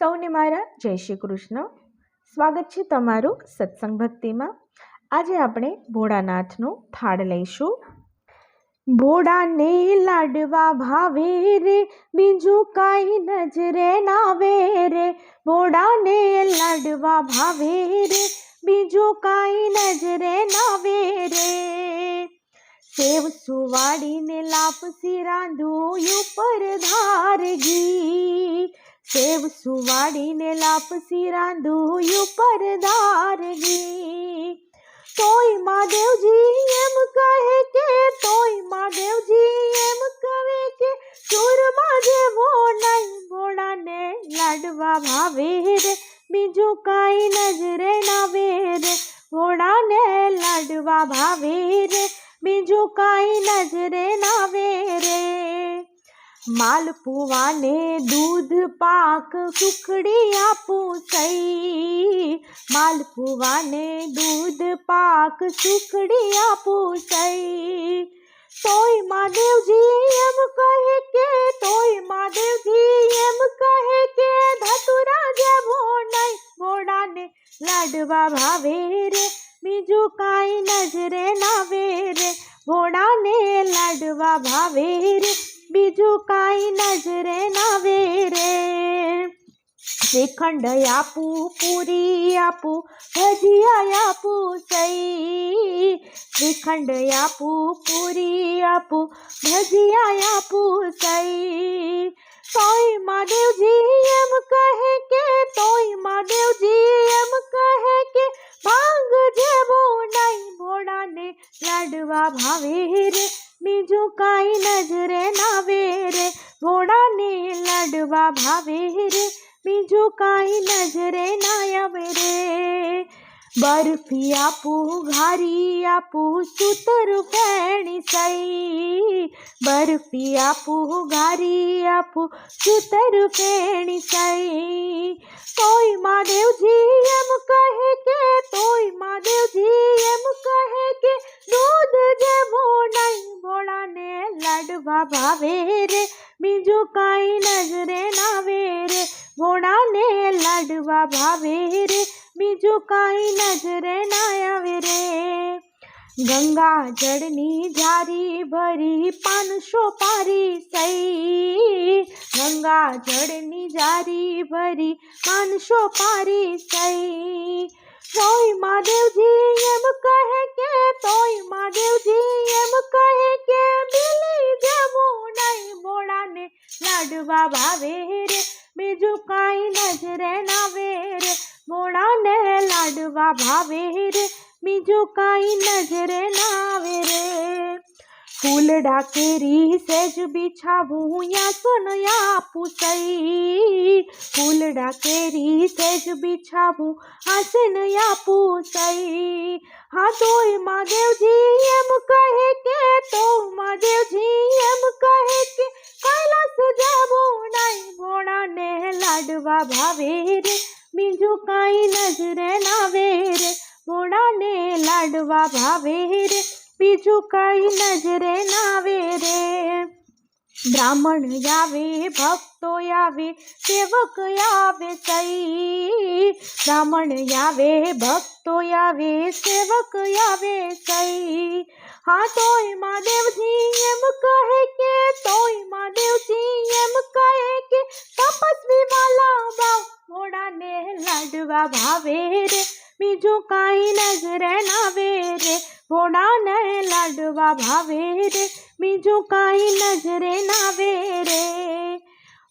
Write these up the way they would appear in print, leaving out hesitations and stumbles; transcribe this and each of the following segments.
સૌને મારા જય શ્રી કૃષ્ણ. સ્વાગત છે તમારું સત્સંગ ભક્તિમાં. આજે આપણે ભોળાનાથનો થાળ લઈશું. ભોળાને લાડવા ભાવે રે, બીજું કાંઈ નજરે નાવે રે. ભોળાને લાડવા ભાવે રે, બીજું કાંઈ નજરે નાવે રે. સેવ સુવાડીને લાપસી રાંધું ઉપર ધાર ઘી. સેવ સુવાડીને લાપસી રાંધું ઉપર ધાર ઘી. તોય મહાદેવજી એમ કહે કે, તોય મહાદેવજી એમ કહે કે, ચૂરમા જેવો નહીં ભોળાને લાડવા ભાવે રે, બીજું કાંઈ નજરે નાવે રે. ભોળાને લાડવા ભાવે રે, બીજું કાંઈ નજરે નાવે રે. માલપુવાને દૂધ પાક સુખડી આપું સઈ. માલપુવાને દૂધ પાક સુખડી આપું સઈ. તોય મહાદેવજી એમ કહે કે, તોય મહાદેવજી એમ કહે કે, ધતુરા જેવો નહીં ભોળાને લાડવા ભાવે રે, બીજું કાંઈ નજરે નાવે રે. ભોળાને લાડવા ભાવે રે, બીજું કાંઈ નજરે નાવે રે. શ્રીખંડ આપું, પૂરી આપું, ભજીયા આપું સઈ. શ્રીખંડ આપું, પૂરી આપું, ભજીયા આપું સઈ. તોય મહાદેવજી એમ કહે કે, તોય મહાદેવજી એમ કહે કે, ભાંગ જેવો નહીં ભોળાને લાડવા ભાવે રે, બીજું કાંઈ નજરે નાવે રે. ભોળાને લાડવા ભાવે રે, બીજું કાંઈ નજરે ના આવે રે. બરફી આપું, ઘારી આપું, સૂતર ફેણી સઈ. બરફી આપું, ઘારી આપું, સૂતર ફેણી સઈ. તોય મહાદેવજી એમ કહે કે, તોય મહાદેવજી એમ કહે કે, દૂધ જેવો નહીં ભોળાને લાડવા ભાવે રે, બીજું કાંઈ નજરે નાવે રે. ભોળાને લાડવા ભાવે રે, બીજું કાંઈ નજરે ના આવે રે. ગંગા જળની જારી ભરી 500 પારી સઈ. ગંગા જળની જારી ભરી 500 પારી સઈ. તોય મહાદેવજી એમ કહે કે, તોય મહાદેવજી એમ કહે કે, બિલી જેવું નહીં ભોળાને લાડવા ભાવે રે, બીજું કાંઈ નજરે નાવે રે. ભોળાને લાડવા ભાવે રે, બીજું કાંઈ નજરે નાવે રે. ફૂલડા કેરી સેજ બિછાવું, આસન આપું સઈ. ફૂલડા કેરી સેજ બિછાવું, આસન આપું સઈ. હા તોય મહાદેવજી એમ કહે કે, તો મહાદેવજી એમ કહે કે, કૈલાસ જેવું નહીં ભોળાને લાડવા ભાવે રે, બીજું કાંઈ નજરે નાવે રે. ભોળાને લાડવા ભાવે રે, બીજું કાંઈ નજરે નાવે રે. બ્રાહ્મણ આવે, ભક્તો આવે, સેવક આવે સઈ. બ્રાહ્મણ આવે, ભક્તો આવે, સેવક આવે સઈ. હા તોય મહાદેવજી એમ કહે કે, તોય મહાદેવજી એમ કહે કે, તપસ્વી માલા બાવ ભોળાને લાડવા ભાવે રે, બીજું કાંઈ નજરે નાવે રે. ભોળાને લાડવા ભાવે રે, બીજું કાંઈ નજરે નાવે રે.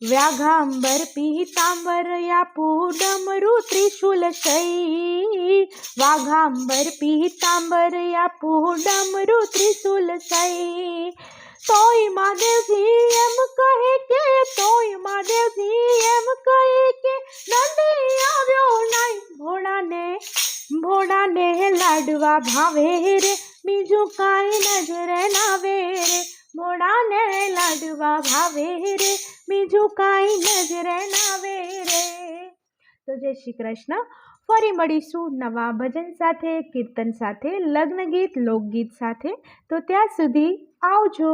વ્યાઘાંબર પીતાંબર આપું, ડમરું ત્રિશુલ સઈ. વાઘાંબર પીતાંબર આપું, ડમરું ત્રિશુલ સઈ. તોય મહાદેવજી એમ કહે કે, તોય મહાદેવજી એમ કહે કે, નંદી આવ્યો નહીં ભોળાને, ભોળાને લાડવા ભાવે રે, બીજું કાંઈ નજરે નાવે રે. ભોળાને લાડવા ભાવે રે, બીજું કાંઈ નજરે નાવે રે. તો જય શ્રી કૃષ્ણ. ફરી મળીશું નવા ભજન સાથે, કીર્તન સાથે, લગ્ન ગીત, લોકગીત સાથે. તો ત્યાં સુધી આવજો.